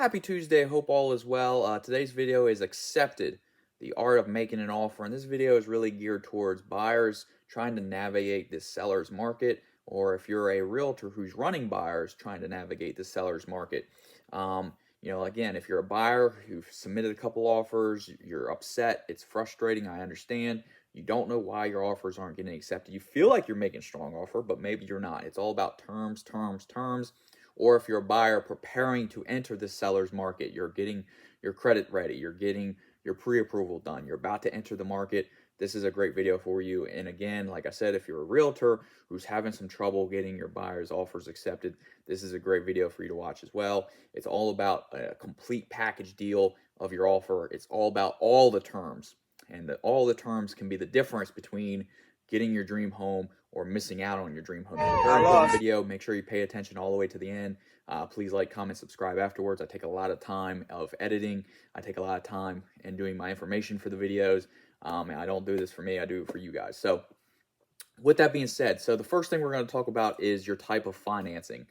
Happy Tuesday. Hope all is well. Today's video is accepted, the art of making an offer. And this video is really geared towards buyers trying to navigate this seller's market, or if you're a realtor who's running buyers trying to navigate the seller's market. Again, if you're a buyer who've submitted a couple offers, you're upset, it's frustrating, I understand. You don't know why your offers aren't getting accepted. You feel like you're making a strong offer, but maybe you're not. It's all about terms, terms, terms. Or if you're a buyer preparing to enter the seller's market, you're getting your credit ready, you're getting your pre-approval done, you're about to enter the market, this is a great video for you. And again, like I said, if you're a realtor who's having some trouble getting your buyer's offers accepted, this is a great video for you to watch as well. It's all about a complete package deal of your offer. It's all about all the terms, and all the terms can be the difference between getting your dream home or missing out on your dream home. It's a very important video. Make sure you pay attention all the way to the end. Please like, comment, subscribe afterwards. I take a lot of time of editing. I take a lot of time in doing my information for the videos. And I don't do this for me. I do it for you guys. So with that being said, so the first thing we're going to talk about is your type of financing.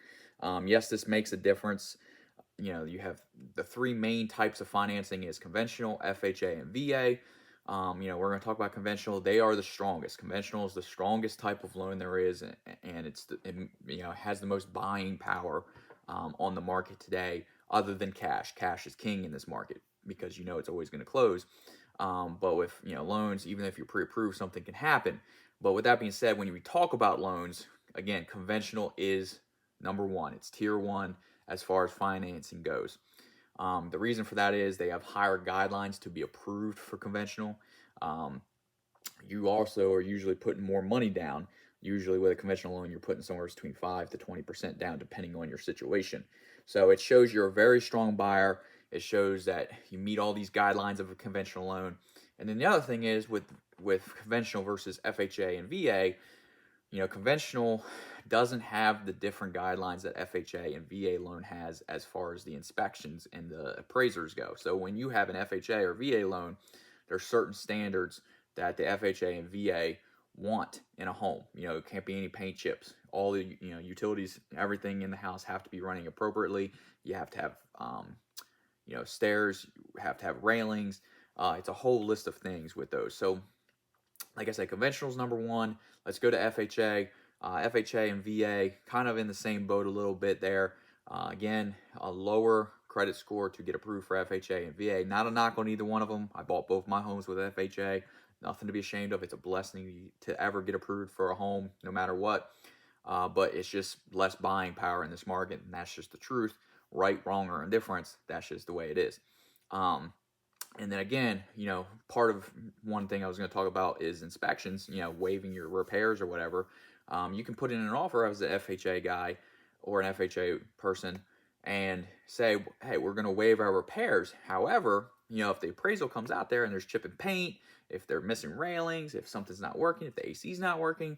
Yes, this makes a difference. You have the three main types of financing is conventional, FHA, and VA. We're going to talk about conventional. They are the strongest. Conventional is the strongest type of loan there is, and it has the most buying power on the market today, other than cash. Cash is king in this market because it's always going to close. But with loans, even if you're pre-approved, something can happen. But with that being said, when we talk about loans, again, conventional is number one. It's tier one as far as financing goes. The reason for that is they have higher guidelines to be approved for conventional. You also are usually putting more money down. Usually with a conventional loan, you're putting somewhere between 5 to 20% down, depending on your situation. So it shows you're a very strong buyer. It shows that you meet all these guidelines of a conventional loan. And then the other thing is with conventional versus FHA and VA, conventional doesn't have the different guidelines that FHA and VA loan has as far as the inspections and the appraisers go. So when you have an FHA or VA loan, there's certain standards that the FHA and VA want in a home. It can't be any paint chips. All the utilities, everything in the house have to be running appropriately. You have to have stairs. You have to have railings. It's a whole list of things with those. So like I said, conventional is number one. Let's go to FHA. FHA and VA kind of in the same boat a little bit there. Again, a lower credit score to get approved for FHA and VA. Not a knock on either one of them. I bought both my homes with FHA. Nothing to be ashamed of. It's a blessing to ever get approved for a home, no matter what. But it's just less buying power in this market, and that's just the truth. Right, wrong, or indifference, that's just the way it is. And then again, part of one thing I was going to talk about is inspections, waiving your repairs or whatever. You can put in an offer as an FHA guy or an FHA person and say, hey, we're going to waive our repairs. However, if the appraisal comes out there and there's chip and paint, if they're missing railings, if something's not working, if the AC is not working,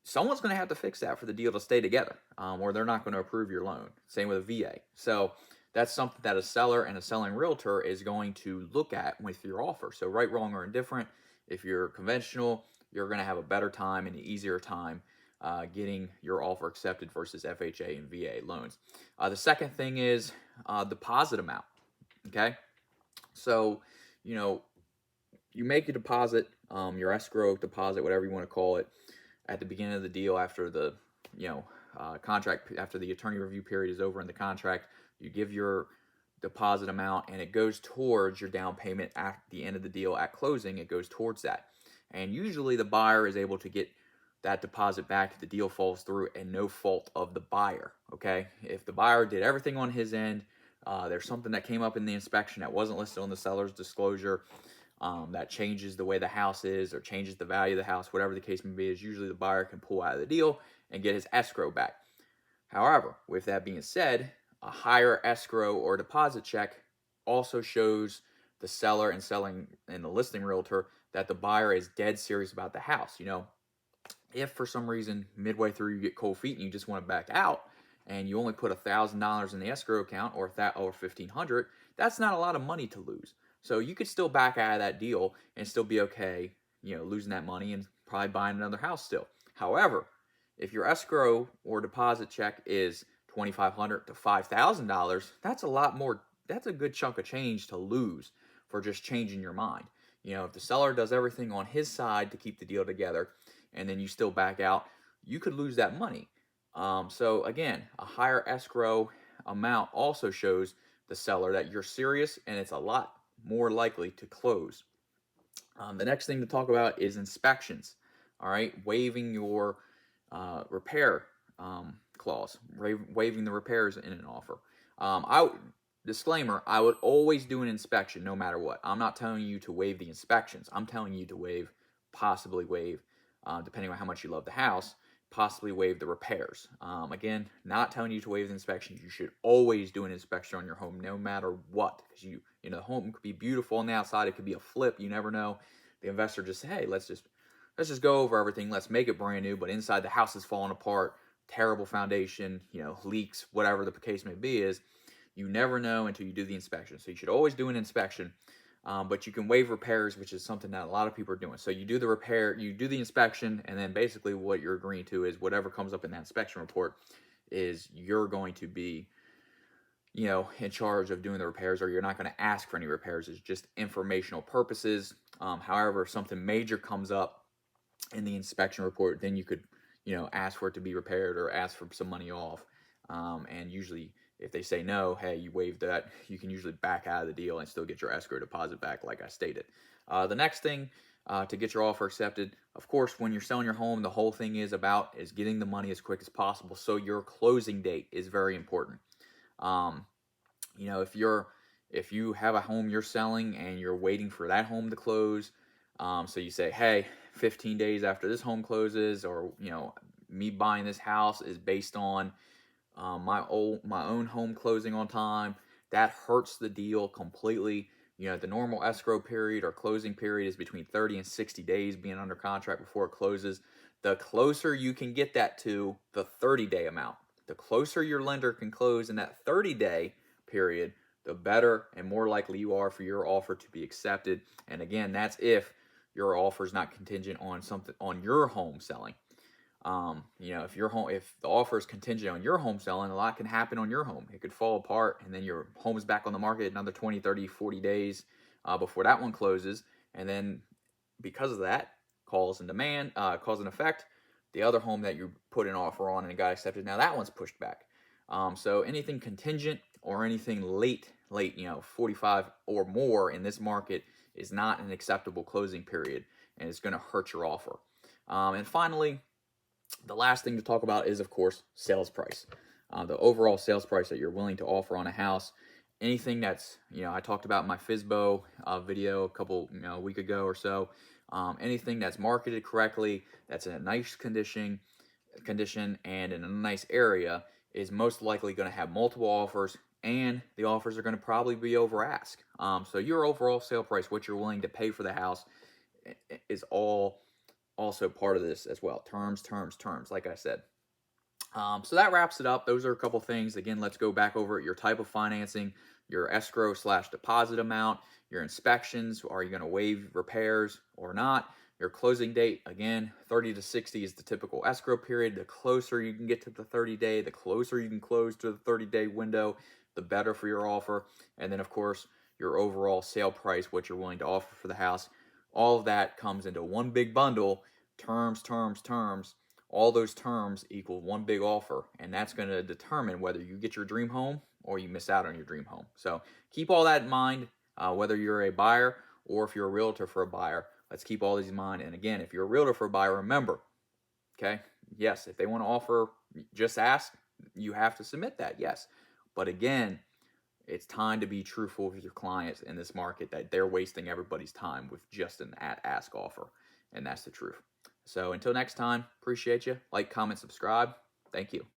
someone's going to have to fix that for the deal to stay together, or they're not going to approve your loan. Same with a VA. So that's something that a seller and a selling realtor is going to look at with your offer. So right, wrong, or indifferent, if you're conventional, you're going to have a better time and an easier time getting your offer accepted versus FHA and VA loans. The second thing is deposit amount. Okay, so you make a deposit, your escrow deposit, whatever you want to call it, at the beginning of the deal after the contract, after the attorney review period is over in the contract. You give your deposit amount, and it goes towards your down payment at the end of the deal. At closing, it goes towards that. And usually the buyer is able to get that deposit back if the deal falls through and no fault of the buyer, okay? If the buyer did everything on his end, there's something that came up in the inspection that wasn't listed on the seller's disclosure, that changes the way the house is or changes the value of the house, whatever the case may be, is usually the buyer can pull out of the deal and get his escrow back. However, with that being said, a higher escrow or deposit check also shows the seller and the listing realtor that the buyer is dead serious about the house. If for some reason midway through you get cold feet and you just want to back out, and you only put $1,000 in the escrow account or $1,500, that's not a lot of money to lose. So you could still back out of that deal and still be okay, losing that money and probably buying another house still. However, if your escrow or deposit check is $2,500 to $5,000, that's a lot more. That's a good chunk of change to lose for just changing your mind. If the seller does everything on his side to keep the deal together, and then you still back out, you could lose that money. So again, a higher escrow amount also shows the seller that you're serious, and it's a lot more likely to close. The next thing to talk about is inspections. All right, waiving your repair clause, waiving the repairs in an offer. Disclaimer: I would always do an inspection no matter what. I'm not telling you to waive the inspections. I'm telling you to possibly waive, depending on how much you love the house, possibly waive the repairs. Again, not telling you to waive the inspections. You should always do an inspection on your home, no matter what, because the home could be beautiful on the outside. It could be a flip. You never know. The investor just say, hey, let's just go over everything. Let's make it brand new. But inside, the house is falling apart, terrible foundation, leaks, whatever the case may be. You never know until you do the inspection. So you should always do an inspection. But you can waive repairs, which is something that a lot of people are doing. So you do the repair, you do the inspection, and then basically what you're agreeing to is whatever comes up in that inspection report is you're going to be, in charge of doing the repairs, or you're not going to ask for any repairs. It's just informational purposes. However, if something major comes up in the inspection report, then you could, ask for it to be repaired or ask for some money off. And usually, if they say no, hey, you waived that, you can usually back out of the deal and still get your escrow deposit back, like I stated. The next thing to get your offer accepted, of course, when you're selling your home, the whole thing is getting the money as quick as possible. So your closing date is very important. If you have a home you're selling and you're waiting for that home to close, so you say, hey, 15 days after this home closes, or me buying this house is based on my own home closing on time, that hurts the deal completely. The normal escrow period or closing period is between 30 and 60 days being under contract before it closes. The closer you can get that to the 30-day amount, the closer your lender can close in that 30-day period, the better and more likely you are for your offer to be accepted. And again, that's if your offer is not contingent on something on your home selling. If the offer is contingent on your home selling, a lot can happen on your home. It could fall apart, and then your home is back on the market another 20, 30, 40 days before that one closes. And then because of that, cause and effect, the other home that you put an offer on and it got accepted, now that one's pushed back. So anything contingent or anything late, 45 or more in this market is not an acceptable closing period, and it's going to hurt your offer. And finally, the last thing to talk about is, of course, sales price. The overall sales price that you're willing to offer on a house. Anything that's, I talked about in my FSBO video a week ago or so. Anything that's marketed correctly, that's in a nice condition and in a nice area is most likely going to have multiple offers, and the offers are going to probably be over ask. So your overall sale price, what you're willing to pay for the house, is also part of this as well. Terms, like I said. So that wraps it up. Those are a couple things. Again, let's go back over your type of financing, your escrow/deposit amount, your inspections. Are you going to waive repairs or not? Your closing date, again, 30 to 60 is the typical escrow period. The closer you can get to the 30-day, the closer you can close to the 30-day window, the better for your offer. And then, of course, your overall sale price, what you're willing to offer for the house. All of that comes into one big bundle. Terms. All those terms equal one big offer, and that's going to determine whether you get your dream home or you miss out on your dream home. So keep all that in mind, whether you're a buyer or if you're a realtor for a buyer. Let's keep all these in mind. And again, if you're a realtor for a buyer, remember, okay, yes, if they want to offer, just ask. You have to submit that, yes. But again, it's time to be truthful with your clients in this market, that they're wasting everybody's time with just an ask offer, and that's the truth. So until next time, appreciate you. Like, comment, subscribe. Thank you.